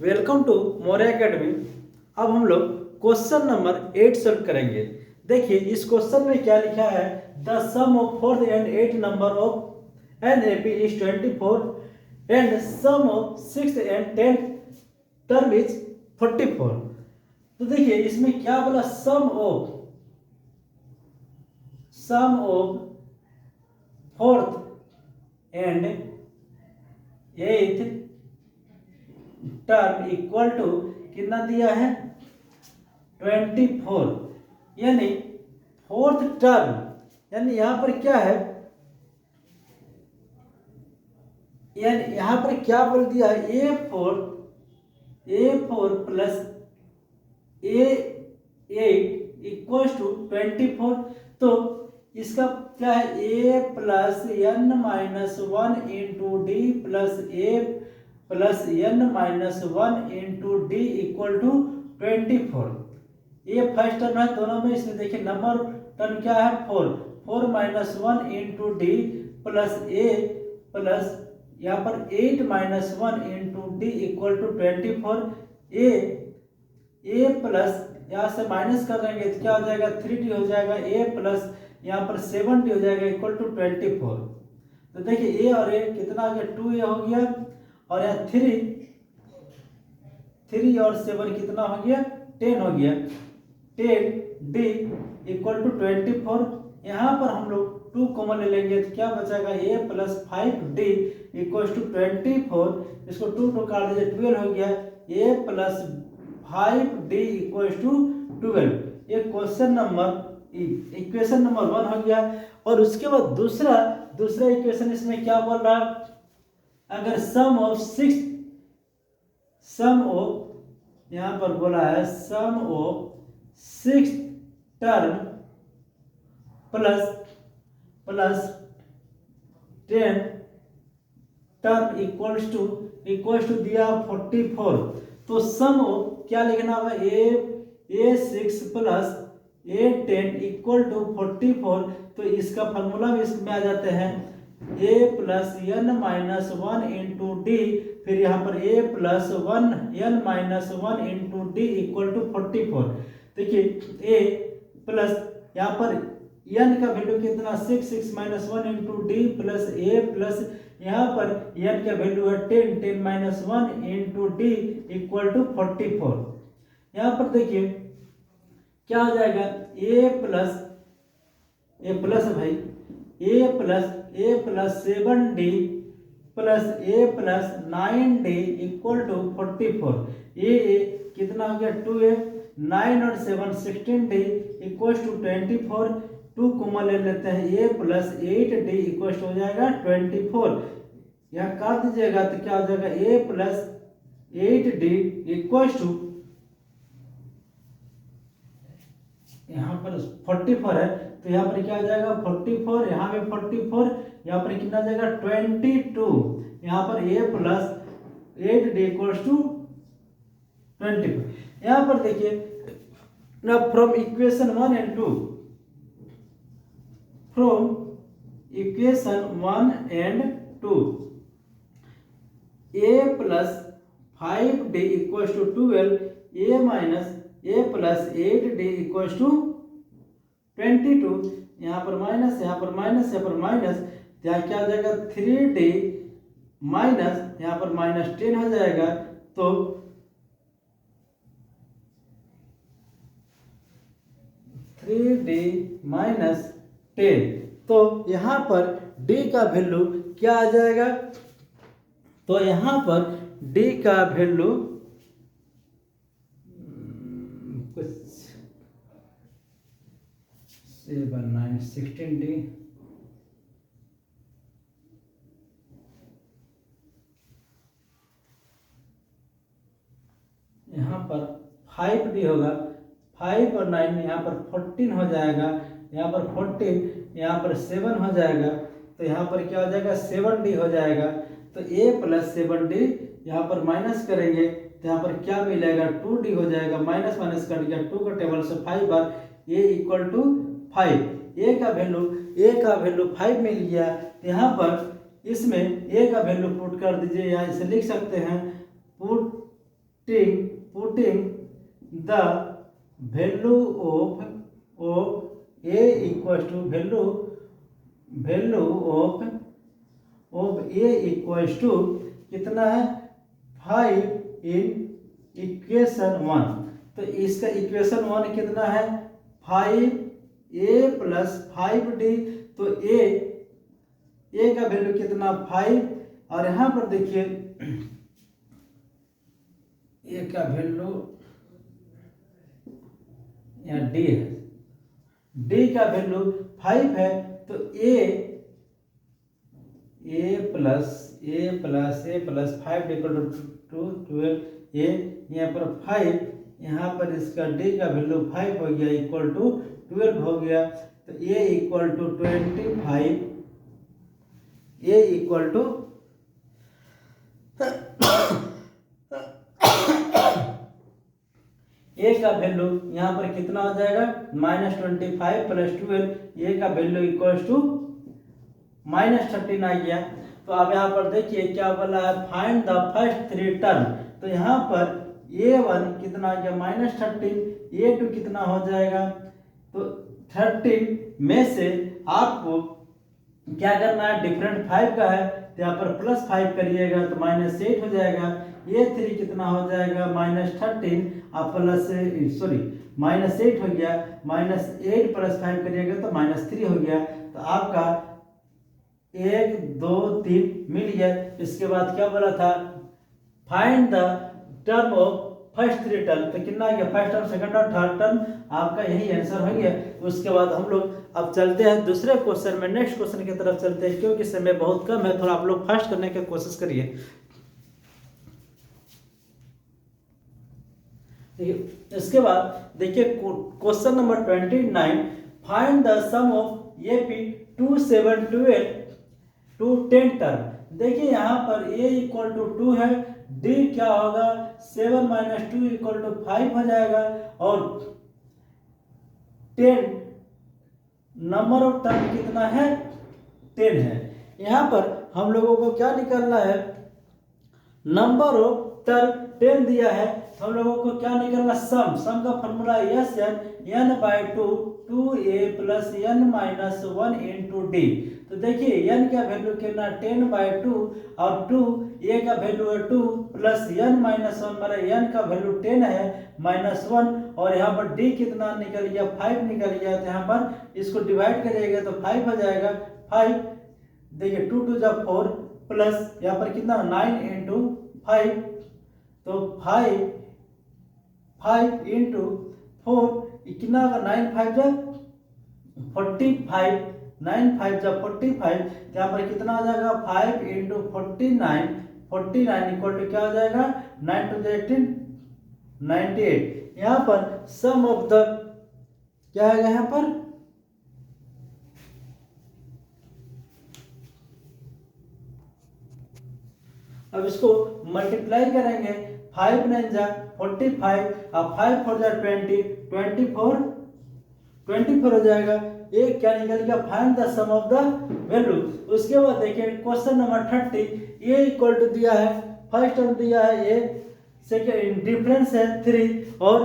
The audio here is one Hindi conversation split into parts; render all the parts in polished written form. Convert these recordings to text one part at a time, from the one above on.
Welcome to Maurya academy. अब हम लोग क्वेश्चन नंबर 8 सॉल्व करेंगे। देखिए इस क्वेश्चन में क्या लिखा है, the sum of 4th and 8th number of an A P is 24 and sum of 6th and 10th term is 44। तो देखिए इसमें क्या बोला, sum of 4th and 8th term equal to कितना दिया है 24, यानी 4th टर्म, यानी यहां पर क्या है, यानी यहां पर क्या बोल दिया है, A4 plus A8 equal to 24। तो इसका क्या है, A plus n minus 1 into d plus A plus n minus 1 into d equal to 24। ये फर्स्ट टर्म है दोनों में, इसमें देखिए नंबर टर्म क्या है 4 minus 1 into d plus a plus यहाँ पर 8 minus 1 into d equal to 24। A plus यहाँ से माइनस कर देंगे तो क्या हो जाएगा 3d हो जाएगा, ए प्लस यहाँ पर 7d हो जाएगा इक्वल टू 24। तो देखिए ए और ए कितना हो गया 2a हो गया, और यहाँ 3 और 7 कितना हो गया 10 हो गया, 10d इक्वल टू 24। यहाँ पर हम लोग 2 कॉमन ले लेंगे तो क्या बचेगा, a plus 5d equal to 24। इसको 2 काट दीजिए 12 हो गया, a plus 5d equal to 12। ये क्वेश्चन नंबर इक्वेशन नंबर 1 हो गया। और उसके बाद दूसरा इक्वेशन इसमें क्या बोल रहा है, अगर सम ऑफ यहाँ पर बोला है sum of 6 term plus 10 term equals to दिया 44। तो सम ऑफ क्या लिखना होगा, A6 plus A10 equal to 44। तो इसका फॉर्मूला भी इसमें आ जाते हैं, a plus n minus 1 into d, फिर यहाँ पर a plus 1 n minus 1 into d equal to 44। देखिए a प्लस यहाँ पर n का वैल्यू कितना 6 minus 1 into d plus a plus यहाँ पर n का वैल्यू है 10 minus 1 into d equal to 44। यहाँ पर देखिए क्या हो जाएगा, a plus a plus 7d plus a प्लस 9d इक्वल टू 44। a कितना हो गया 2a, 9 और 7 16d इक्वल टू 24। 2 कॉमन ले लेते हैं, a प्लस 8d इक्वल हो जाएगा 24। यहाँ काट दीजिएगा तो क्या हो जाएगा, a plus 8d equal to यहाँ पर 44 है, तो यहाँ पर क्या हो जाएगा 44, यहाँ पे 44, यहाँ पर कितना जाएगा 22। यहाँ पर a plus 8d equals to 24। यहाँ पर देखिए ना, from equation 1 and 2, from equation 1 and 2 a plus 5d equals to 12, a minus a plus 8d equals to 22। यहाँ पर माइनस, यहाँ पर माइनस, यहाँ पर माइनस, यहाँ क्या हो जाएगा 3d माइनस यहाँ पर माइनस 10 हो जाएगा। तो 3d माइनस 10, तो यहाँ पर d का वैल्यू क्या आ जाएगा, तो यहाँ पर d का वैल्यू 7 9 16d यहाँ पर 5d होगा, 5 और 9 यहाँ पर 14 हो जाएगा, यहाँ पर 14, यहाँ पर 7 हो जाएगा, तो यहाँ पर क्या हो जाएगा 7d हो जाएगा। तो a प्लस 7d यहाँ पर माइनस करेंगे तो यहाँ पर क्या मिलेगा 2d हो जाएगा, माइनस माइनस कट गया 2 का टेबल से 5 बार a इक्वल टू 5, a का वैल्यू 5 मिल गया। यहाँ पर इसमें a का वैल्यू पुट कर दीजिए, या इसे लिख सकते हैं put putting the value of a equals to value of a equals to कितना है 5 इन इक्वेशन 1। तो इसका इक्वेशन 1 कितना है 5a प्लस 5d। तो a का वैल्यू कितना 5 और यहाँ पर देखिए a का वैल्यू यहाँ d है, d का वैल्यू 5 है। तो a plus 5 equal to 12 a यहाँ पर 5, यहाँ पर इसका d का वैल्यू 5 हो गया इक्वल टू 12 हो गया। तो a equal to 25, a equal to a का वैल्यू यहाँ पर कितना हो जाएगा -25 प्लस 12, a का वैल्यू इक्वल्स टू -13 आ गया। तो अब यहाँ पर देखिए क्या बोला है फाइंड द फर्स्ट 3 टर्म। तो यहाँ पर a1 कितना आ गया -13, a2 कितना हो जाएगा तो 13 में से आपको क्या करना है डिफरेंट 5 का है तो यहाँ पर +5 करिएगा तो -8 हो जाएगा। a3 कितना हो जाएगा -13 आप -8 हो गया, -8 प्लस 5 करिएगा तो -3 हो गया। तो आपका 1 2 3 मिल गया। इसके बाद क्या बोला था find the term of first 3 term. तो कितना आ गया फर्स्ट टर्म, सेकंड और थर्ड टर्म, आपका यही आंसर हो गया। उसके बाद हम लोग अब चलते हैं दूसरे क्वेश्चन में, नेक्स्ट क्वेश्चन की तरफ चलते हैं क्योंकि समय बहुत कम है, थोड़ा आप लोग फास्ट करने की कोशिश करिए। इसके बाद देखिए question number 29, find the sum of AP 2 7 12 to 10 term. देखिए यहाँ पर a इक्वल टू 2 है, d क्या होगा 7 - 2 इक्वल टू 5 हो जाएगा और 10 नंबर ऑफ टर्म कितना है 10 है। यहाँ पर हम लोगों को क्या निकालना है नंबर ऑफ टर्म 10 दिया है, हम लोगों को क्या निकालना सम का formula n/2 2a plus n-1 into d। तो देखिए n का वैल्यू कितना 10/2 और 2 a का वैल्यू है 2 प्लस n-1 मेरा n का वैल्यू 10 है -1 और यहाँ पर d कितना निकल गया 5 निकल गया। तो यहाँ पर इसको डिवाइड करिएगा तो 5 हो जाएगा 5। देखिए 2 2 जब 4 प्लस यहाँ पर कितना 9 इंटू 5 तो 5 इंटू 4 कितना होगा 9 5 जब 45 9 5 जब 45 तो यहाँ पर कितना हो जाएगा 5 इंटू 49 इक्वल टू क्या हो जाएगा 9 to 18 98। यहाँ पर सम ऑफ द क्या है यहाँ पर अब इसको मल्टीप्लाई करेंगे 5 9 जा 45 और 5 4 जा 20 24 हो जाएगा। एक क्या निकल गया find the sum of the value. उसके बाद देखिए question number 30 a equal to दिया है फर्स्ट टर्म दिया है a, सेकेंड डिफरेंस है 3 और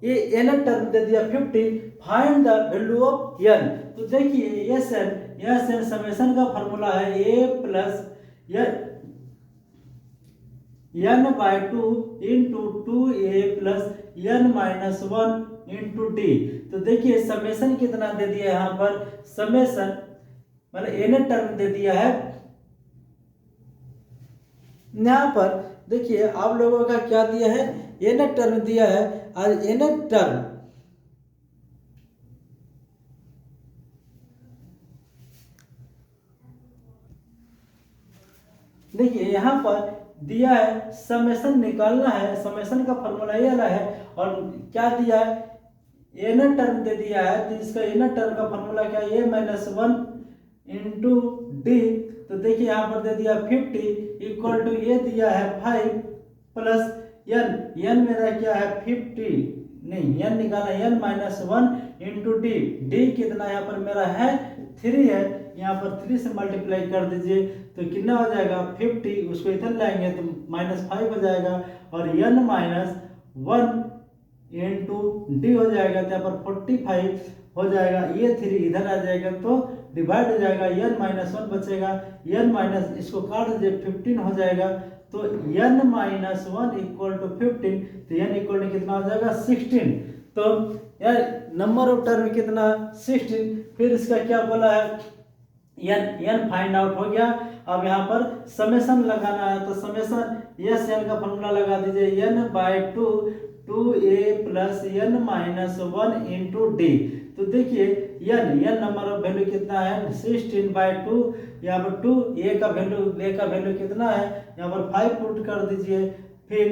ये n टर्म दे दिया 50, find the value of n। तो देखिए sn समेशन का फार्मूला है a plus n/2 into 2a plus n-1 into d। तो देखिए समेशन कितना दे दिया यहाँ पर समेशन मतलब n टर्म दे दिया है। यहाँ पर देखिए आप लोगों का क्या दिया है n टर्म दिया है और n टर्म देखिए यहाँ पर दिया है समेशन निकालना है, समेशन का फॉर्मूला ये वाला है और क्या दिया है n टर्म दे दिया है। तो इसका n टर्म का फॉर्मूला क्या है a-1 इंटू d। तो देखिए यहाँ पर दे दिया 50 इक्वल टू ये दिया है 5 प्लस n मेरा क्या है 50 नहीं n निकाला n-1 इंटू d कितना यहाँ पर मेरा है 3 है। यहाँ पर 3 से मल्टीप्लाई कर दीजिए तो कितना हो जाएगा 50, उसको इधर लाएंगे तो -5 हो जाएगा और n माइनस 1 इंटू डी हो जाएगा तो यहाँ पर 45 हो जाएगा, ये 3 इधर आ जाएगा तो डिवाइड हो जाएगा, n माइनस 1 बचेगा, n माइनस इसको काट दीजिए 15 हो जाएगा तो n माइनस 1 इक्वल टू 15, तो n इक्वल टू कितना हो जाएगा 16। तो यार नंबर ऑफ टर्म कितना 16। फिर इसका क्या बोला है n फाइंड आउट हो गया। अब यहाँ पर समेशन लगाना है तो समेशन यस n का फॉर्मूला लगा दीजिए n/2 2a plus n minus 1 into D. तो देखिए n नंबर ऑफ वैल्यू कितना है 16/2, यहाँ पर 2 a का वैल्यू कितना है, यहाँ पर 5 पुट कर दीजिए, फिर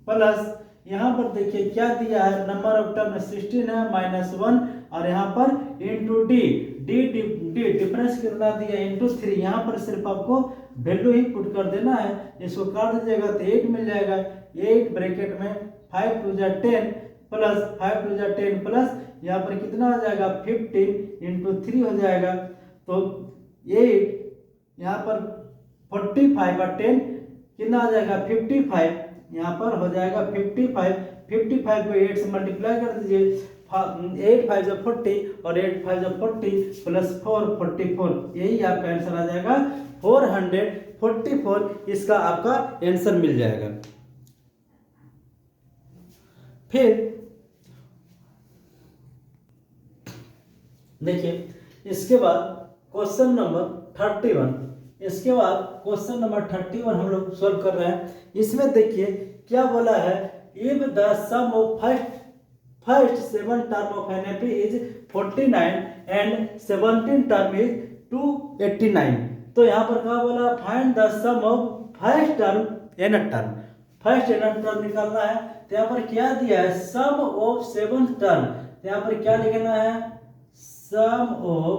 प्लस यहाँ पर देखिए क्या दिया है नंबर ऑफ टर्म 16 है -1 और यहाँ पर इंटू डी डिफरेंस कितना दिया इंटू 3, यहाँ पर सिर्फ आपको वैल्यू ही पुट कर देना है, इसको काट दीजिएगा तो 8 मिल जाएगा, 8 ब्रैकेट में 5 2 जा 10 प्लस 5 2 जा 10 प्लस यहाँ पर कितना हो जाएगा 15 इंटू 3 हो जाएगा तो 8 यहाँ पर 45 और 10 कितना हो जाएगा 55, यहाँ पर हो जाएगा 55 को 8 से मल्टीप्लाई कर दीजिए, 8 5 जो 40 और 8 5 जो 40 प्लस 4 44, यही आपका आंसर आ जाएगा 444, इसका आपका आंसर मिल जाएगा। फिर देखिए इसके बाद क्वेश्चन नंबर 31, इसके बाद क्वेश्चन नंबर 31 हम लोग सॉल्व कर रहे हैं। इसमें देखिए क्या बोला है, if the sum of first 7 term of N AP is 49 and 17 term is 289। तो यहाँ पर क्या बोला find the sum of first term निकालना है। तो यहाँ पर क्या दिया है सम ऑफ 7 टर्म, तो यहाँ पर क्या लिखना है sum of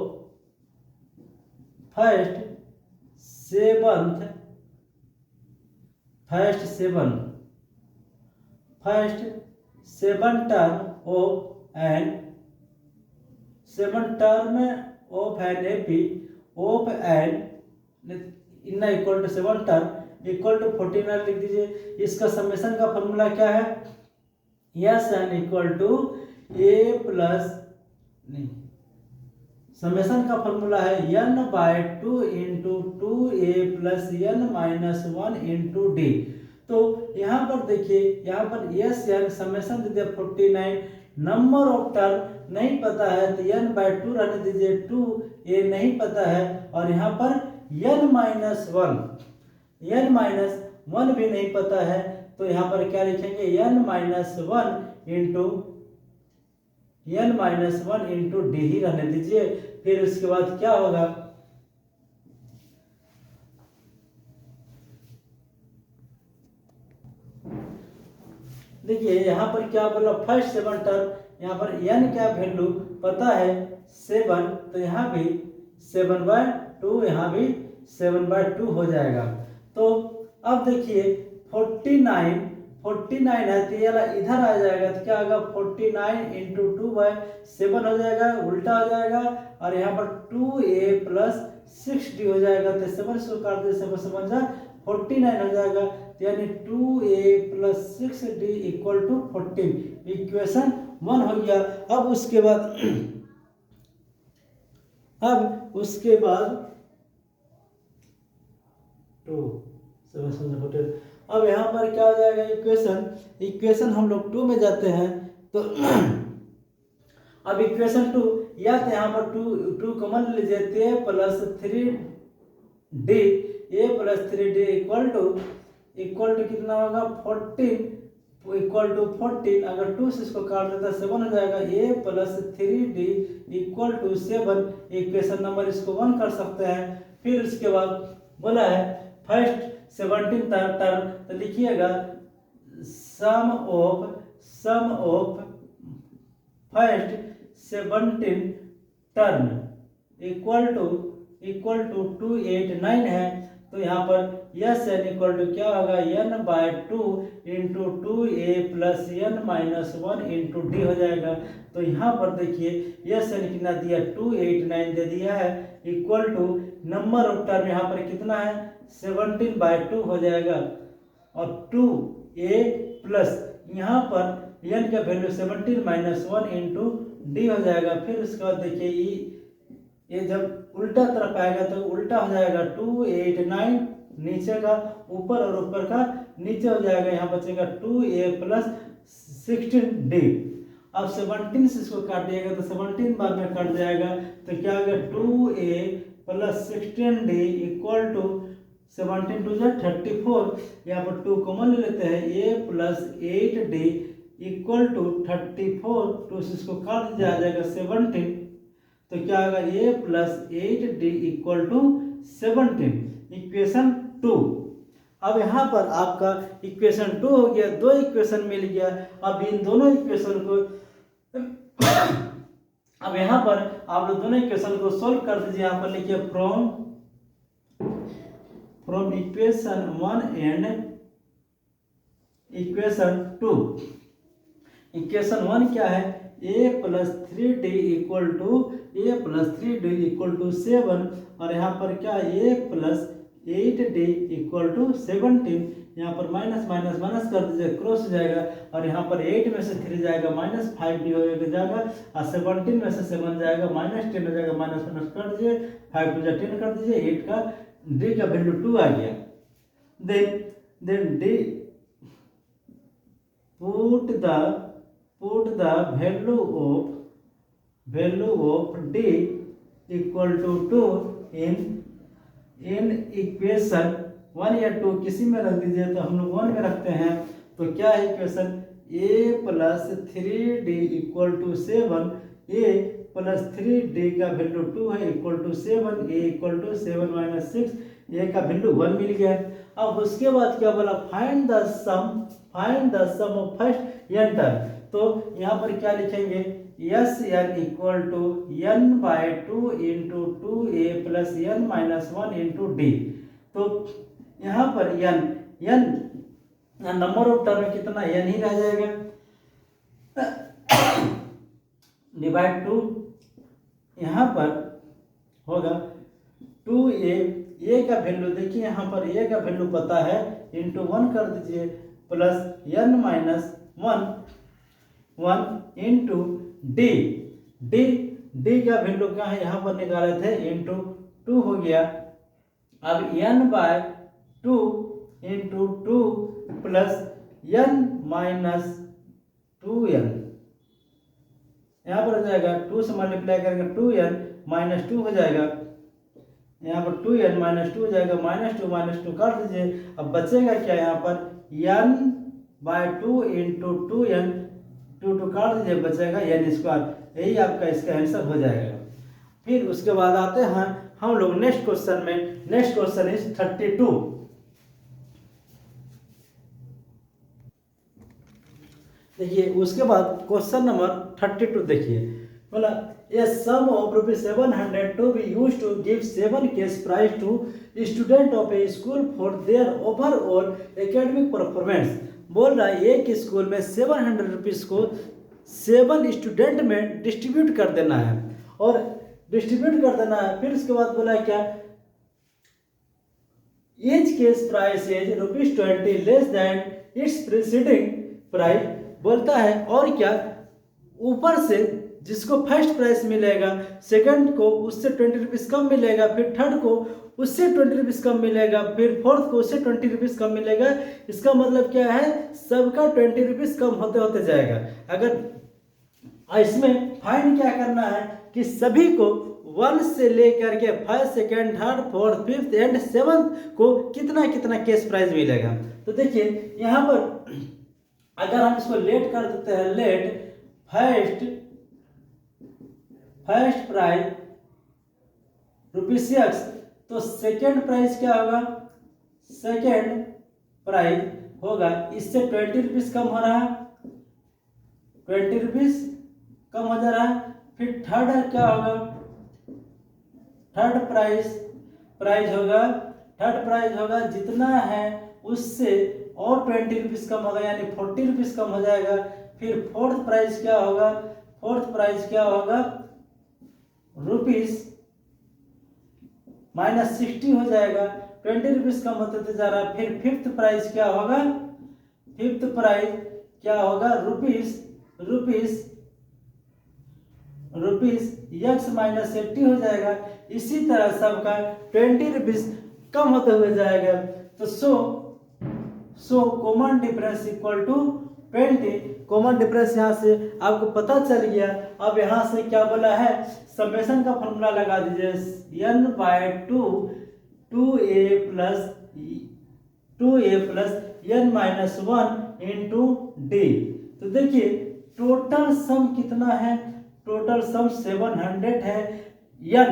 first 7 term of n 7 term of N A P of n in equal to 7 term equal to 49 लिख दीजिए। इसका समेशन का फॉर्मूला क्या है S n equal to a plus नहीं, समेशन का फॉर्मूला है n/2 into 2a plus n minus 1 into D. तो यहाँ पर देखिए यहाँ पर यस n समेशन दे दिया 49, नंबर ऑफ टर्म नहीं पता है तो n/2 रहने दीजिए, 2a नहीं पता है और यहाँ पर n माइनस 1 भी नहीं पता है, तो यहाँ पर क्या लिखेंगे n माइनस 1 इंटू डी ही रहने दीजिए। फिर उसके बाद क्या होगा देखिए यहाँ पर क्या बोला फर्स्ट 7 टर्म, यहाँ पर n क्या वैल्यू पता है 7, तो यहाँ भी 7/2 यहाँ भी 7/2 हो जाएगा। तो अब देखिए 49 है तो ये इधर आ जाएगा तो क्या होगा 49 इंटू 2/7 हो जाएगा, उल्टा हो जाएगा और यहाँ पर 2a प्लस 6d हो जाएगा, तो 7 से काट दे 7 7 जा 49 हो जाएगा, तो यानी 2a plus 6d equal to 14, equation 1 हो गया। अब उसके बाद 2 7 7 14, अब यहाँ पर क्या हो जाएगा इक्वेशन हम लोग 2 में जाते हैं तो अब इक्वेशन 2 या तो यहाँ पर 2 कॉमन लीजिए तो a plus 3d equal to कितना होगा 14 इक्वल टू 14, अगर 2 से इसको काट देता 7 हो जाएगा, a plus 3d equal to 7, equation number इसको 1 कर सकते हैं। फिर उसके बाद बोला है फर्स्ट 17 टर्म, तो लिखिएगा sum of first 17 term equal to 289 है, तो यहाँ पर यस एन इक्वल टू क्या होगा n/2 into 2a plus n-1 into D हो जाएगा। तो यहाँ पर देखिए यस एन कितना दिया 289 दे दिया है equal to number of term यहाँ पर कितना है 17/2 हो जाएगा और 2a प्लस यहाँ पर n का वैल्यू 17-1 इंटू डी हो जाएगा। फिर उसके बाद देखिए ये जब उल्टा तरफ आएगा तो उल्टा हो जाएगा 289 नीचे का ऊपर और ऊपर का नीचे हो जाएगा। यहाँ बचेगा 2a प्लस 16d। अब 17 से इसको काट दिएगा तो 17 बार में कट जाएगा तो क्या होगा 2a plus 16d equal to 17 to 34। यहाँ पर 2 कॉमन ले लेते हैं a plus 8d equal to 34। तो इसको काट दिया जाएगा 17 तो क्या होगा a plus 8d equal to 17 equation 2। अब यहाँ पर आपका इक्वेशन 2 हो गया, दो इक्वेशन मिल गया। अब इन दोनों इक्वेशन को अब यहाँ पर आप लोग दोनों इक्वेशन को सोल्व कर दीजिए। यहाँ पर लिखिए from equation 1 and equation 2। Equation 1 क्या है a plus 3d equal to 7 और यहाँ पर क्या a plus 8d equal to 17। यहाँ पर माइनस माइनस माइनस कर दीजिए क्रॉस हो जाएगा और यहाँ पर 8 में से 3 जाएगा -5d हो जाएगा और 17 में से 7 जाएगा -10 हो जाएगा। माइनस माइनस कर दीजिए 5 टू 10 कर दीजिए 8 का d का वैल्यू 2 आ गया। Then d put the value of d equal to 2 in equation 1 या 2 किसी में रख दीजिए। तो हम लोग 1 में रखते हैं तो क्या है equation a plus 3d equal to 7। a plus 3d का वैल्यू 2 है equal to 7। a equal to 7 minus 6 a का वैल्यू 1 मिल गया। अब उसके बाद क्या बोला find the sum of first n term. तो यहाँ पर क्या लिखेंगे S n equal to n/2 into 2a plus n-1 into D. तो यहाँ पर n नंबर ऑफ टर्म कितना n ही रह जाएगा डिवाइड 2 यहाँ पर होगा 2a का वैल्यू देखिए यहाँ पर a का वैल्यू पता है इंटू 1 कर दीजिए प्लस n-1 इंटू डी का वैल्यू क्या है यहाँ पर निकाले थे इंटू 2 हो गया। अब n/2 इंटू 2 प्लस n-2n यहाँ पर हो जाएगा 2 से मल्टीप्लाई करेंगे 2n -2 हो जाएगा। यहाँ पर 2n -2 हो जाएगा -2 काट दीजिए। अब बचेगा क्या यहाँ पर n/2 इंटू 2n 2 काट दीजिए बचेगा n²। यही आपका इसका आंसर हो जाएगा। फिर उसके बाद आते हैं हम लोग नेक्स्ट क्वेश्चन में। Next question is 32। देखिए उसके बाद क्वेश्चन नंबर 32 देखिए बोला a sum of ₹700 to be used to give 7 cash prize to student of a school for their overall academic performance। बोल रहा है एक स्कूल में 700 रुपीज़ को 7 स्टूडेंट में डिस्ट्रीब्यूट कर देना है और डिस्ट्रीब्यूट कर देना है। फिर उसके बाद बोला क्या each case price is ₹20 less than its preceding price। बोलता है और क्या ऊपर से जिसको फर्स्ट प्राइस मिलेगा सेकंड को उससे 20 रुपीज़ कम मिलेगा, फिर थर्ड को उससे 20 रुपीज़ कम मिलेगा, फिर फोर्थ को उससे 20 रुपीज़ कम मिलेगा। इसका मतलब क्या है सबका 20 रुपीज़ कम होते होते जाएगा। अगर इसमें फाइंड क्या करना है कि सभी को 1 से लेकर के first second third fourth fifth and seventh को कितना कितना कैश प्राइज मिलेगा। तो देखिए यहाँ पर अगर हम इसको लेट कर देते हैं लेट फर्स्ट प्राइज ₹6 तो सेकेंड प्राइज क्या होगा सेकेंड प्राइज होगा इससे 20 रुपीज़ कम हो रहा है 20 रुपीज़ कम हो जा रहा है। फिर थर्ड क्या होगा थर्ड प्राइज होगा थर्ड प्राइस होगा जितना है उससे और 20 रुपीज़ कम होगा, यानी 40 रुपीज़ कम हो जाएगा। फिर फोर्थ प्राइस क्या होगा, फोर्थ प्राइस क्या होगा, रुपीज़ -60 हो जाएगा, 20 रुपीज़ कम होते जा रहा। फिर फिफ्थ प्राइस क्या होगा, फिफ्थ प्राइस क्या होगा, रुपीज़ x -80 हो जाएगा। इसी तरह सबका 20 रुपीज़ कम होते हुए जाएगा। तो so common difference equal to 20। Common difference यहाँ से आपको पता चल गया। अब यहाँ से क्या बोला है, समेशन का फॉर्मूला लगा दीजिए, n/2 2a plus n -1 into D. तो देखिए टोटल सम कितना है, टोटल सम 700 है। n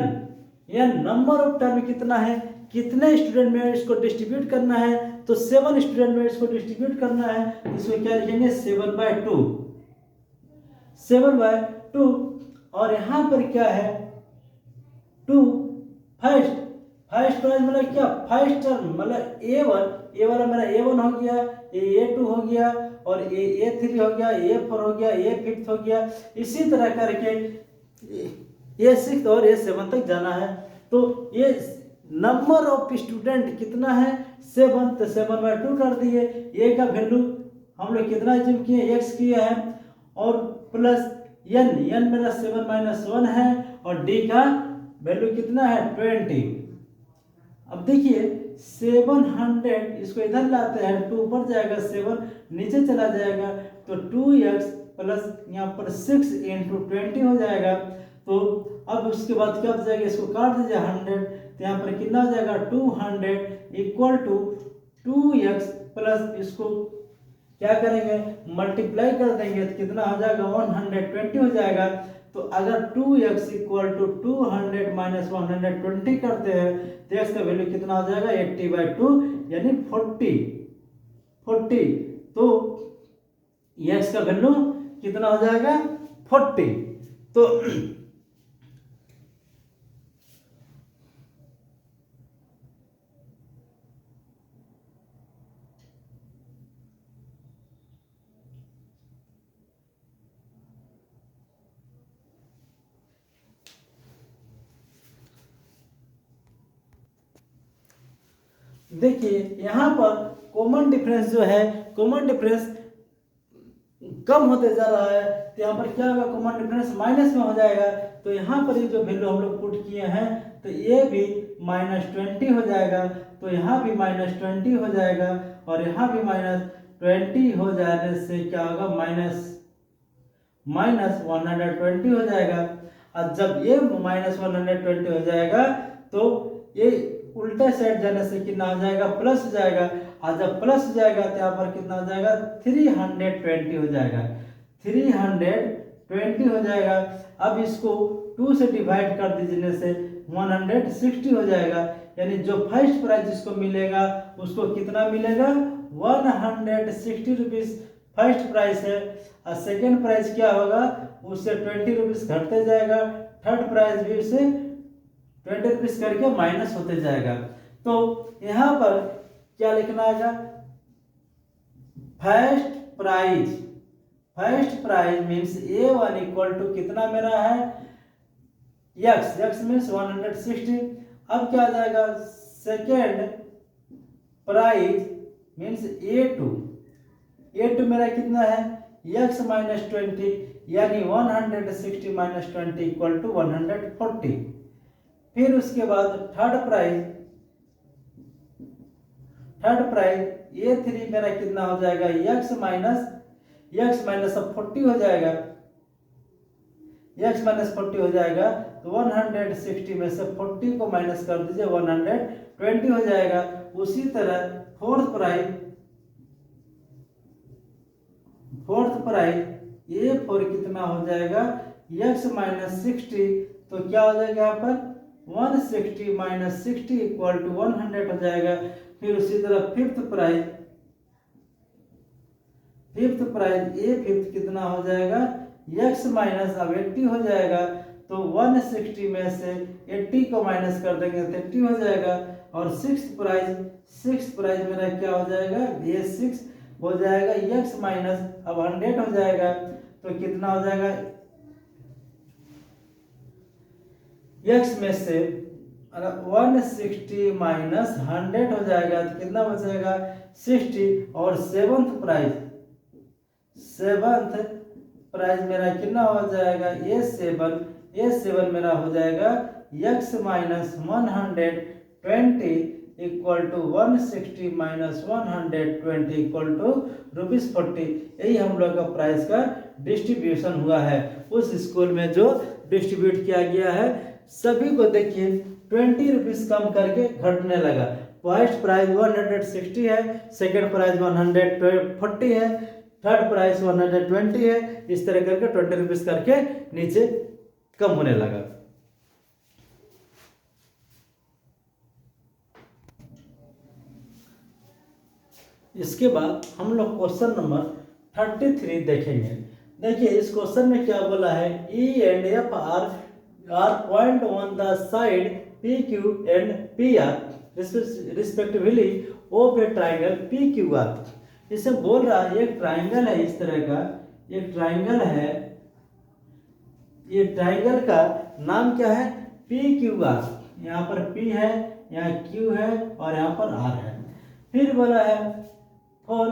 नंबर ऑफ टर्म कितना है, कितने स्टूडेंट में इसको डिस्ट्रीब्यूट करना है, तो 7 स्टूडेंट में इसको डिस्ट्रीब्यूट करना है। इसमें क्या लिखेंगे, 7/2। और यहाँ पर क्या है, 2 फर्स्ट प्राइस मतलब क्या, फर्स्ट टर्म मतलब ए वाला मेरा A1 हो गया, A2 हो गया, और A3 हो गया, A4 हो गया, A5 हो गया। इसी तरह करके A6 और A7 तक जाना है। तो ये नंबर ऑफ स्टूडेंट कितना है, 7, तो 7/2 कर दिए। ए का वैल्यू हम लोग कितना जिम किए, x किया है, और प्लस n मेरा 7 -1 है, और d का वैल्यू कितना है, 20। अब देखिए 700, इसको इधर लाते हैं, 2 ऊपर जाएगा, 7 नीचे चला जाएगा, तो 2x प्लस यहाँ पर 6 इंटू 20 हो जाएगा। तो अब उसके बाद क्या हो जाएगा, इसको काट दीजिए 100, तो यहाँ पर कितना हो जाएगा, 200 इक्वल टू 2x प्लस इसको क्या करेंगे, मल्टीप्लाई कर देंगे, तो कितना हो जाएगा, 120 हो जाएगा। तो अगर 2x इक्वल टू 200 माइनस 120 करते हैं, तो x का वैल्यू कितना हो जाएगा, 80/2 यानी 40। तो x का वैल्यू कितना हो जाएगा, 40। तो देखिए यहाँ पर कॉमन डिफरेंस जो है, कॉमन डिफरेंस कम होते जा रहा है, तो यहाँ पर क्या होगा, कॉमन डिफरेंस माइनस में हो जाएगा। तो यहाँ पर ये जो वैल्यू हम लोग पुट किए हैं, तो ये भी -20 हो जाएगा, तो यहाँ भी -20 हो जाएगा, और यहाँ भी -20 हो जाने से क्या होगा, -120 हो जाएगा। और जब ये -120 हो जाएगा, तो ये उल्टा साइड जाने से कितना हो जाएगा, प्लस हो जाएगा। और जब प्लस हो जाएगा तो यहाँ पर कितना हो जाएगा, 320 हो जाएगा, 320 हो जाएगा। अब इसको 2 से डिवाइड कर दीजिए से 160 हो जाएगा, यानी जो फर्स्ट प्राइस जिसको मिलेगा उसको कितना मिलेगा, 160 रुपीज़ फर्स्ट प्राइस है। और सेकेंड प्राइस क्या होगा, उससे 20 रुपीज़ घटते जाएगा, थर्ड प्राइस भी उससे 20 रुपीज़ करके माइनस होते जाएगा। तो यहाँ पर क्या लिखना आएगा, first prize means A1 equal to कितना मेरा है, x मीन्स 160। अब क्या आ जाएगा, सेकेंड प्राइज मीन्स A2 मेरा कितना है, x -20, यानी 160 - 20 इक्वल टू 140। फिर उसके बाद थर्ड प्राइज A3 मेरा कितना हो जाएगा, x माइनस 40 हो जाएगा, x -40 हो जाएगा। तो 160 में से 40 को माइनस कर दीजिए, 120 हो जाएगा। उसी तरह फोर्थ प्राइज A4 कितना हो जाएगा, x -60, तो क्या हो जाएगा यहाँ पर 160 - 60 इक्वल टू 100 हो जाएगा। फिर उसी तरह फिफ्थ प्राइज A5 कितना हो जाएगा, x माइनस अब 80 हो जाएगा। तो 160 में से 80 को माइनस कर देंगे तो 80 हो जाएगा। और सिक्स प्राइस मेरा क्या हो जाएगा, ये 6 हो जाएगा x माइनस, अब 100 हो जाएगा तो कितना हो जाएगा, x में से 160 माइनस 100 हो जाएगा तो कितना बचेगा 60, और सेवंथ प्राइस मेरा कितना हो जाएगा, ये सेवन मेरा हो जाएगा x minus 120 equal to 160 minus 120 equal to ₹40। यही हम लोग का प्राइस का डिस्ट्रीब्यूशन हुआ है उस स्कूल में जो डिस्ट्रीब्यूट किया गया है। सभी को देखिए 20 रुपीज कम करके घटने लगा। फर्स्ट प्राइस 160 है, सेकंड प्राइस 140 है, थर्ड प्राइस 120 है, इस तरह करके 20 रुपीज करके नीचे कम होने लगा। इसके बाद हम लोग क्वेश्चन नंबर 33 देखेंगे। देखिए इस क्वेश्चन में क्या बोला है, E and F are point on the side PQ and PR respectively of a triangle PQR। इसे बोल रहा है एक ट्राइंगल है, इस तरह का एक ट्राइंगल है, ये ट्राइंगल का नाम क्या है, PQR। यहाँ पर P है, यहाँ Q है और यहाँ पर R है। फिर बोला है for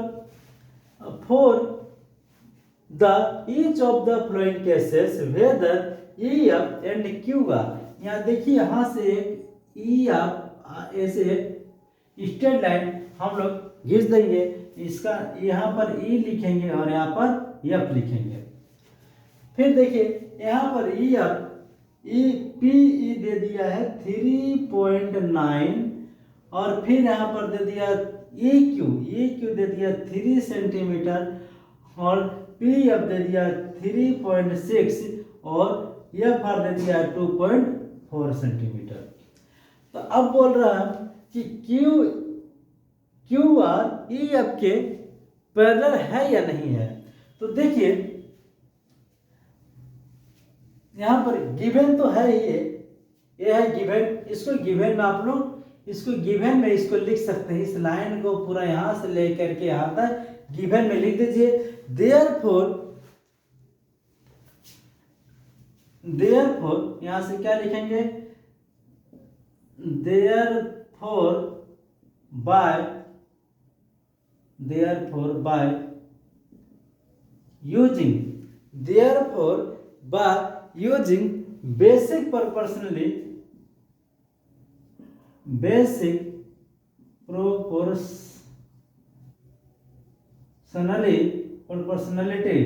the each of the following cases whether EF and QR। यहाँ देखिए यहाँ से EF ऐसे स्ट्रेट लाइन हम लोग खींच देंगे, इसका यहाँ पर E लिखेंगे और यहाँ पर F लिखेंगे। फिर देखिए यहाँ पर PE दे दिया है 3.9 और फिर यहाँ पर दे दिया EQ दे दिया 3 सेंटीमीटर और PF दे दिया 3.6 और FR दे दिया 2.4 सेंटीमीटर। तो अब बोल रहा है कि QR EF के पैरेलल है या नहीं है। तो देखिए यहाँ पर गिवन तो है ही, ये है गिवन। इसको गिवन में आप लोग इसको लिख सकते हैं, इस लाइन को पूरा यहाँ से लेकर के यहाँ तक गिवन में लिख दीजिए। देयरफॉर यहाँ से क्या लिखेंगे, therefore by using basic proportionality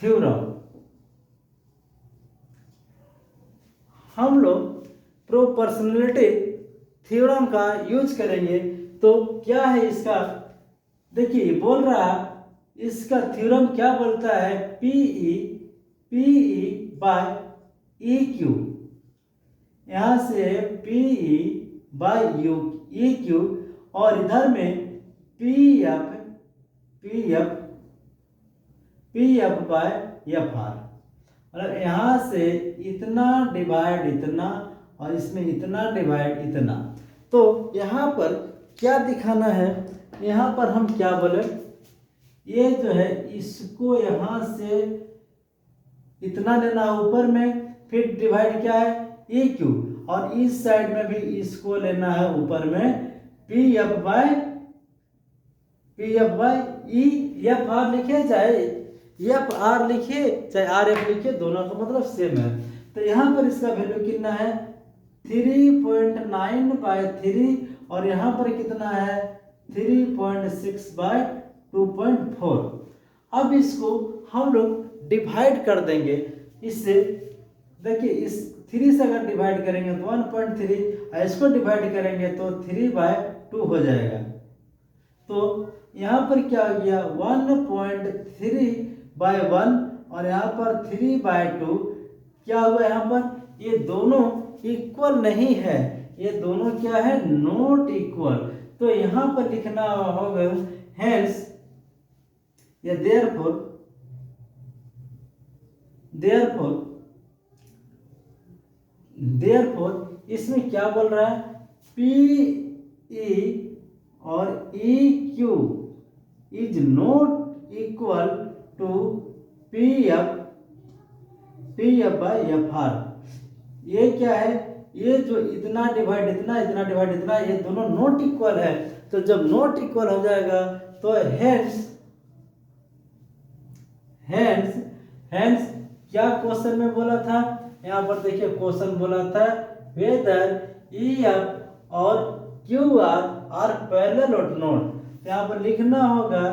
theorem, हम लोग प्रोपोर्शनलिटी थ्योरम का यूज करेंगे। तो क्या है इसका, देखिए बोल रहा है इसका थ्योरम क्या बोलता है, PE बाय EQ। यहाँ से PE बाय EQ और इधर में PF बाय FR। मतलब यहाँ से इतना डिवाइड इतना और इसमें इतना डिवाइड इतना। तो यहाँ पर क्या दिखाना है, यहाँ पर हम क्या बोले, ये जो है इसको यहाँ से इतना लेना ऊपर में, फिर डिवाइड क्या है EQ और इस साइड में भी इसको लेना है ऊपर में PF बाय FR लिखे चाहे FR लिखे चाहे RF लिखे, दोनों का मतलब सेम है। तो यहाँ पर इसका वैल्यू कितना है 3.9 बाय 3 और यहाँ पर कितना है 3.6 बाय 2.4। अब इसको हम लोग डिवाइड कर देंगे इससे। देखिए इस 3 से अगर डिवाइड करेंगे तो 1.3, इसको डिवाइड करेंगे तो 3/2 हो जाएगा। तो यहाँ पर क्या हो गया 1.3/1 और यहाँ पर 3/2 क्या हुआ, यहाँ पर ये दोनों इक्वल नहीं है, ये दोनों क्या है नॉट इक्वल। तो यहाँ पर लिखना होगा हेंस या देयरफॉर देयरफॉर इसमें क्या बोल रहा है, पी ई और E Q is not equal to P F by F R. ये क्या है, ये जो इतना डिवाइड इतना, इतना डिवाइड इतना, ये दोनों नॉट इक्वल है। तो जब नॉट इक्वल हो जाएगा तो हेंस क्या क्वेश्चन में बोला था, यहाँ पर देखिए क्वेश्चन बोला था वेदर ई एफ और क्यू आर पैरेलल और नॉट। यहाँ पर लिखना होगा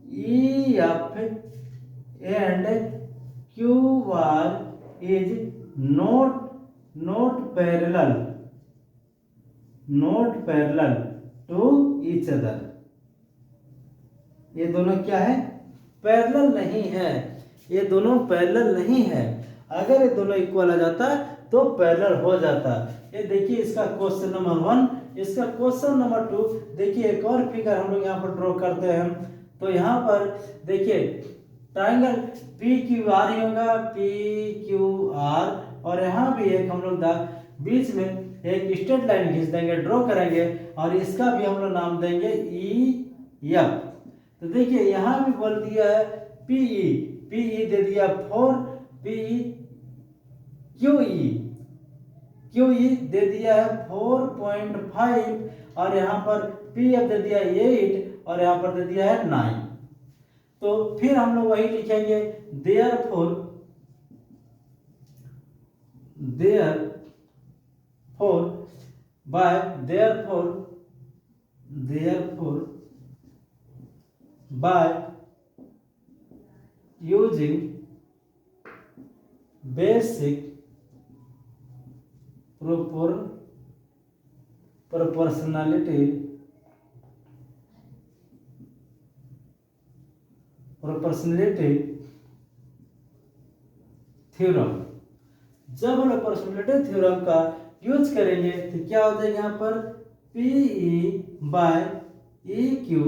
E F and Q R is not parallel to each other. ये दोनों क्या है, पैरेलल नहीं है, ये दोनों पैरेलल नहीं है। अगर ये दोनों इक्वल आ जाता तो पैरेलल हो जाता। ये देखिए इसका क्वेश्चन नंबर 1। इसका क्वेश्चन नंबर 2 देखिए, एक और फिगर हम लोग यहाँ पर ड्रॉ करते हैं। तो यहाँ पर देखिए ट्रायंगल पी क्यू आर ही होगा, पी क्यू आर, और यहाँ भी एक हम लोग बीच में एक स्ट्रेट लाइन खींच देंगे, ड्रॉ करेंगे, और इसका भी हम लोग नाम देंगे ई एफ। तो देखिए यहाँ भी बोल दिया है पीई दे दिया 4, पीई क्यूई दे दिया है 4.5, और यहाँ पर पीएफ दे दिया 8, और यहाँ पर दे दिया है 9। तो फिर हम लोग वही लिखेंगे therefore by using basic proportionality theorem. जब हम प्रोपोर्शनलिटी थ्योरम का यूज करेंगे तो क्या हो जाएगा, यहाँ पर पीई बाय ई क्यू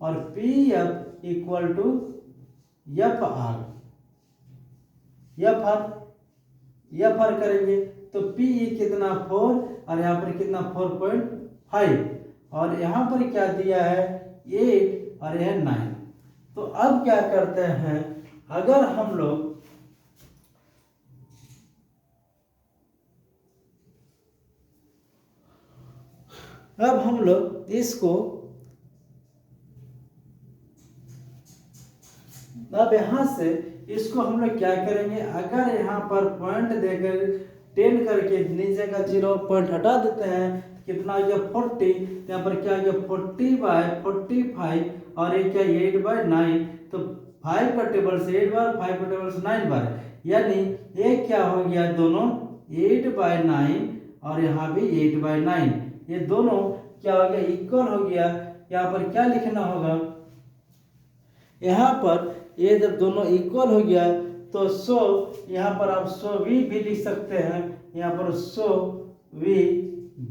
और P F equal to F R करेंगे तो पीई कितना 4, और यहाँ पर कितना 4.5, और यहाँ पर क्या दिया है 8, और यह 9। तो अब क्या करते हैं, अगर हम लोग इसको अब यहाँ से इसको हम लोग क्या करेंगे, अगर यहाँ पर पॉइंट देकर 10 करके नीचे का 0 पॉइंट हटा देते हैं, कितना आ गया 40, यहाँ पर क्या आ गया 40/45, और ये क्या 8/9, तो 5 का टेबल से 8 बार, 5 का टेबल से 9 बार, यानी ये क्या हो गया दोनों 8/9, और यहाँ भी 8/9, ये दोनों क्या हो गया इक्वल हो गया। यहाँ पर क्या लिखना होगा, यहाँ पर ये जब दोनों इक्वल हो गया तो सो यहाँ पर आप सो वी भी लिख सकते हैं, यहाँ पर सो वी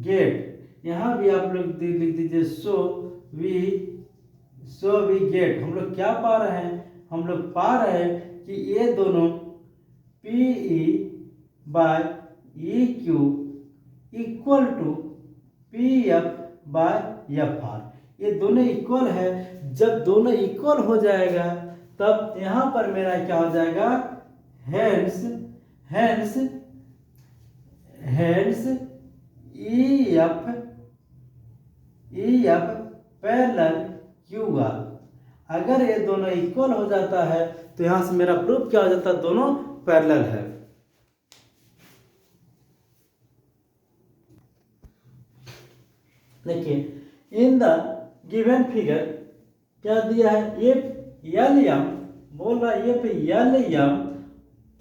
गेट, यहाँ भी आप लोग लिख दीजिए सो वी गेट। हम लोग क्या पा रहे हैं, हम लोग पा रहे हैं कि ये दोनों PE by E Q equal to P F by F R, ये दोनों इक्वल है। जब दोनों इक्वल हो जाएगा तब यहाँ पर मेरा क्या हो जाएगा, hence E F parallel Q R. अगर ये दोनों इक्वल हो जाता है तो यहाँ से मेरा प्रूफ क्या हो जाता है, दोनों पैरेलल है। देखिए इन द गिवन फिगर क्या दिया है, एफ एल एम बोल रहा है, F L M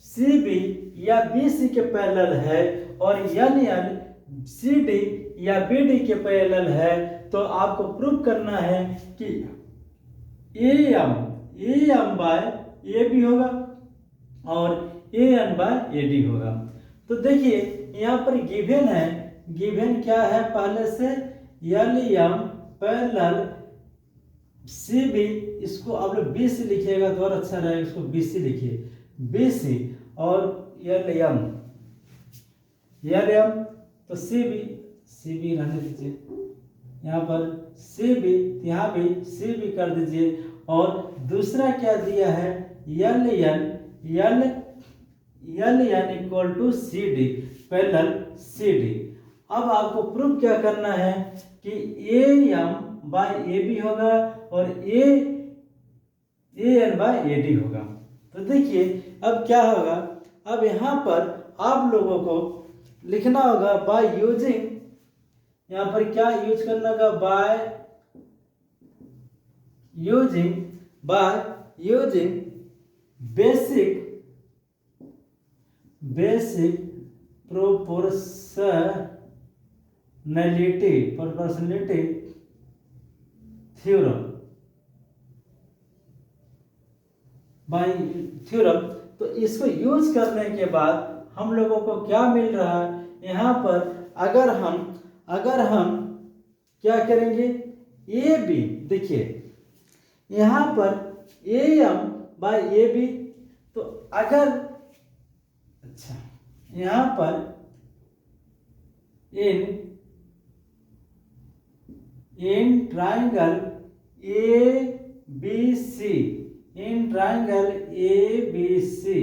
C B या बी सी के पैरेलल है, और एन एल सी डी या बी डी के पैरेलल है। तो आपको प्रूफ करना है कि A M by A B होगा और A N by A D होगा। तो देखिए यहाँ पर गिवन है, गिवन क्या है, पहले से L M parallel C B, इसको आप लोग बी सी लिखिएगा तो और अच्छा रहेगा, इसको बी सी लिखिए, बी सी, और एल एम, तो सी बी रहने दीजिए, यहाँ पर सी बी, यहाँ भी सी बी कर दीजिए। और दूसरा क्या दिया है, L N equal to C D, parallel C D. अब आपको प्रूफ क्या करना है कि A M by A B होगा और A N by A D होगा। तो देखिए अब क्या होगा, अब यहाँ पर आप लोगों को लिखना होगा बाय यूजिंग, यहाँ पर क्या यूज करना होगा, by using basic proportionality theorem, तो इसको यूज करने के बाद हम लोगों को क्या मिल रहा है, यहाँ पर अगर हम क्या करेंगे, ए बी, देखिए यहाँ पर A M by A B, तो अगर अच्छा यहाँ पर in triangle A B C,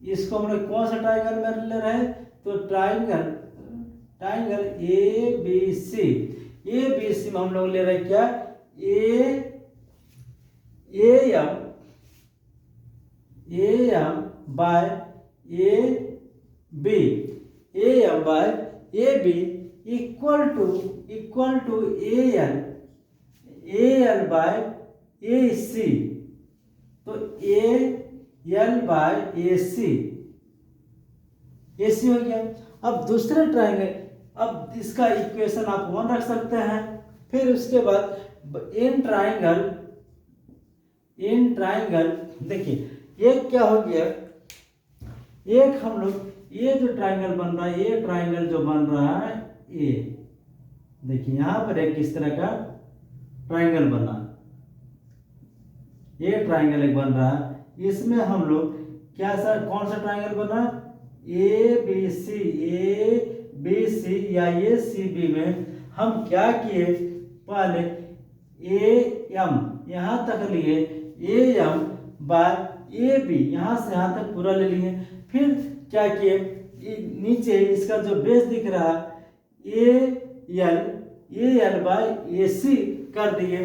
इसको हम लोग कौन सा ट्राइंगल में ले रहे हैं, तो ट्राइंगल ए बी सी में हम लोग ले रहे हैं क्या, A M by A B equal to A L by A C, तो ए एल बाय ए सी हो गया। अब दूसरे ट्राइंगल, अब इसका इक्वेशन आप 1 रख सकते हैं। फिर उसके बाद इन ट्राइंगल देखिए एक क्या हो गया, एक हम लोग ये जो ट्राइंगल बन रहा है, ये ट्राइंगल जो बन रहा है ये देखिए यहाँ पर एक किस तरह का ट्राइंगल बना, ये ट्राइंगल एक बन रहा है, इसमें हम लोग क्या कौन सा ट्राइंगल बना, ए बी सी या ए सी बी में हम क्या किए, पहले ए एम यहाँ तक लिए, A M by A B यहाँ से यहाँ तक पूरा ले लिए। फिर क्या किए, नीचे इसका जो बेस दिख रहा है ए एल बाय ए सी कर दिए।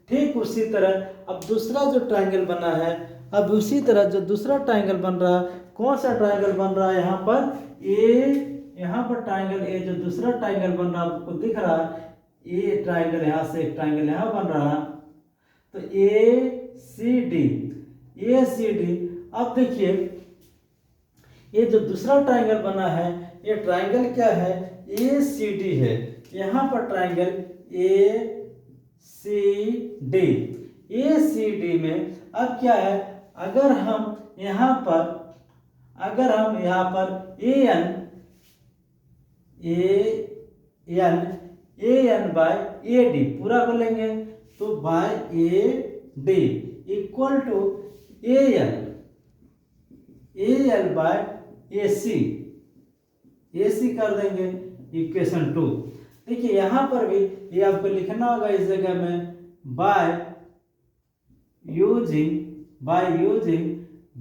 ठीक उसी तरह अब दूसरा जो ट्राइंगल बना है, अब उसी तरह जो दूसरा ट्राइंगल बन रहा है, कौन सा ट्राइंगल बन रहा है, यहाँ पर यहाँ पर ट्राइंगल ए जो दूसरा ट्राइंगल बन रहा है आपको दिख रहा है, ए ट्राइंगल यहाँ से एक ट्राइंगल यहाँ बन रहा है, तो ए सी डी। अब देखिए ये जो दूसरा ट्राइंगल बना है, ये ट्राइंगल क्या है, ए सी डी है। यहाँ पर ट्राइंगल ए सी डी में अब क्या है, अगर हम यहाँ पर A N by A D पूरा कर लेंगे, तो by A D equal to A L by A C कर देंगे, इक्वेशन 2। देखिए यहाँ पर भी ये आपको लिखना होगा इस जगह में by using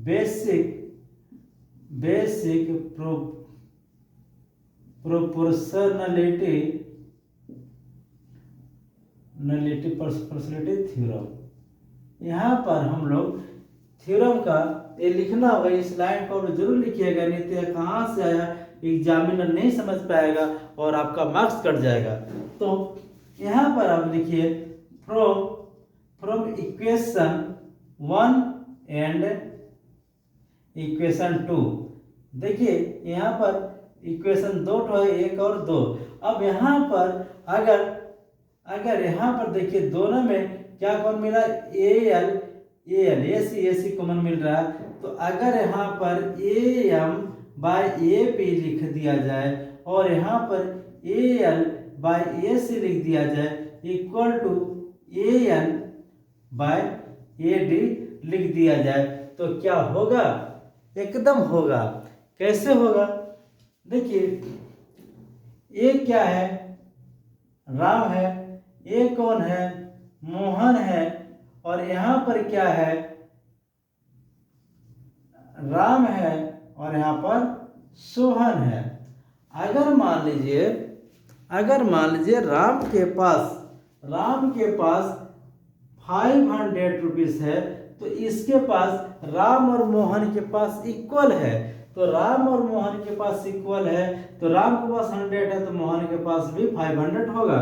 basic proportionality theorem. यहाँ पर हम लोग थ्योरम का ये लिखना होगा, इस लाइन को जरूर लिखिएगा, नहीं तो कहाँ से आया एग्जामिनर नहीं समझ पाएगा और आपका मार्क्स कट जाएगा। तो यहाँ पर आप लिखिए फ्रॉम इक्वेशन 1 एंड इक्वेशन 2। देखिए यहाँ पर इक्वेशन 2 है, 1 और 2। अब यहाँ पर अगर यहाँ पर देखिए दोनों में क्या कौन मिला, ए सी कॉमन मिल रहा है, तो अगर यहाँ पर A M by A B लिख दिया जाए और यहाँ पर ए एल बाय ए सी लिख दिया जाए equal to A N by A D लिख दिया जाए, तो क्या होगा, एकदम होगा। कैसे होगा? देखिए, ये क्या है? राम है, ये कौन है? मोहन है, और यहाँ पर क्या है? राम है, और यहाँ पर सोहन है। अगर मान लीजिए राम के पास 500 रुपीज है, तो इसके पास राम और मोहन के पास इक्वल है। तो राम और मोहन के पास इक्वल है, तो राम के पास 100 है तो मोहन के पास भी 500 होगा।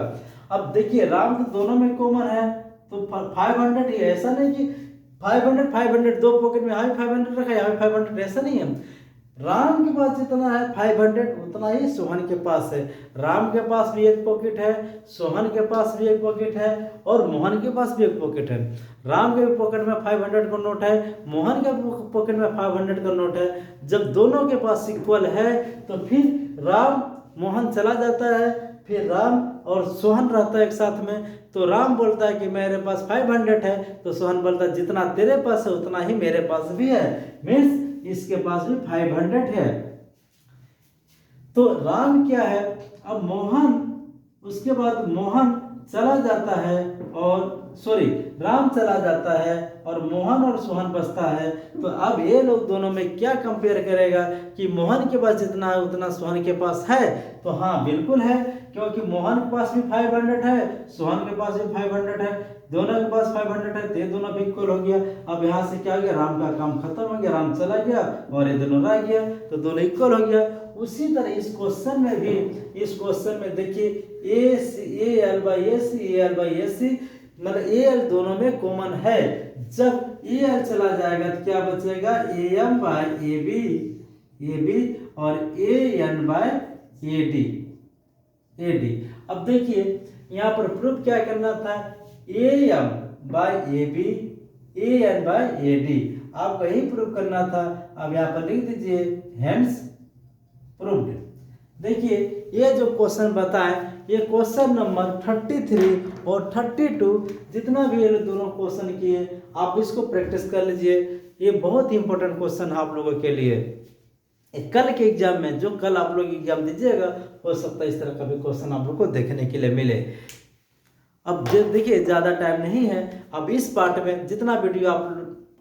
अब देखिए, राम तो दोनों में कॉमन है तो 500 ही है। ऐसा नहीं कि 500 दो पॉकेट में यहाँ भी 500 रखा है, यहाँ भी 500, ऐसा नहीं है। राम के पास जितना है 500 उतना ही सोहन के पास है। राम के पास भी एक पॉकेट है, सोहन के पास भी एक पॉकेट है, और मोहन के पास भी एक पॉकेट है। राम के पॉकेट में 500 का नोट है, मोहन के पॉकेट में 500 का नोट है। जब दोनों के पास इक्वल है तो फिर राम मोहन चला जाता है, फिर राम और सोहन रहता है एक साथ में। तो राम बोलता है कि मेरे पास 500 है, तो सोहन बोलता है जितना तेरे पास है उतना ही मेरे पास भी है, मीन्स इसके पास भी 500 है। तो राम क्या है? अब मोहन, उसके बाद मोहन चला जाता है, और राम चला जाता है और मोहन और सोहन बचता है। तो अब ये लोग दोनों में क्या कंपेयर करेगा कि मोहन के पास जितना है उतना सोहन के पास है? तो हाँ, बिल्कुल है, क्योंकि मोहन के पास भी 500 है, सोहन के पास भी 500 है, दोनों के पास 500 है, तो ये दोनों भी इक्वल हो गया। अब यहाँ से क्या हो गया? राम का काम खत्म हो गया, राम चला गया और ये दोनों रह गया, तो दोनों इक्वल हो गया। उसी तरह इस क्वेश्चन में देखिए, ए एल बाई ए सी, मतलब ए एल दोनों में कॉमन है। जब ए एल चला जाएगा तो क्या बचेगा? A M by A B और A N by A D. अब देखिए, यहाँ पर प्रूफ क्या करना था? A M by A B, A N by A D, आपको यही प्रूफ करना था। अब यहाँ पर लिख दीजिए हेंस प्रूव्ड। देखिए, ये जो क्वेश्चन बताएं, ये क्वेश्चन नंबर 33 और 32 जितना भी ये दोनों क्वेश्चन किए, आप इसको प्रैक्टिस कर लीजिए। ये बहुत ही इंपॉर्टेंट क्वेश्चन है आप लोगों के लिए। कल के एग्जाम में, जो कल आप लोग एग्जाम दीजिएगा, हो सकता है इस तरह का भी क्वेश्चन आप लोग को देखने के लिए मिले। अब देखिए, ज़्यादा टाइम नहीं है। अब इस पार्ट में जितना वीडियो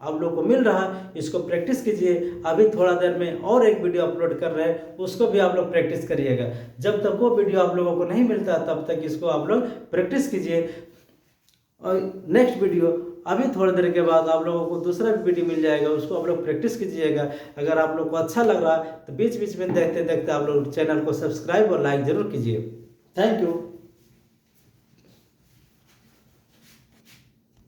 आप लोग को मिल रहा है, इसको प्रैक्टिस कीजिए। अभी थोड़ा देर में और एक वीडियो अपलोड कर रहे हैं, उसको भी आप लोग प्रैक्टिस करिएगा। जब तक वो वीडियो आप लोगों को नहीं मिलता तब तक इसको आप लोग प्रैक्टिस कीजिए। और नेक्स्ट वीडियो अभी थोड़ी देर के बाद आप लोगों को दूसरा वीडियो मिल जाएगा, उसको आप लोग प्रैक्टिस कीजिएगा। अगर आप लोग को अच्छा लग रहा है तो बीच बीच में देखते देखते आप लोग चैनल को सब्सक्राइब और लाइक जरूर कीजिए। Thank you.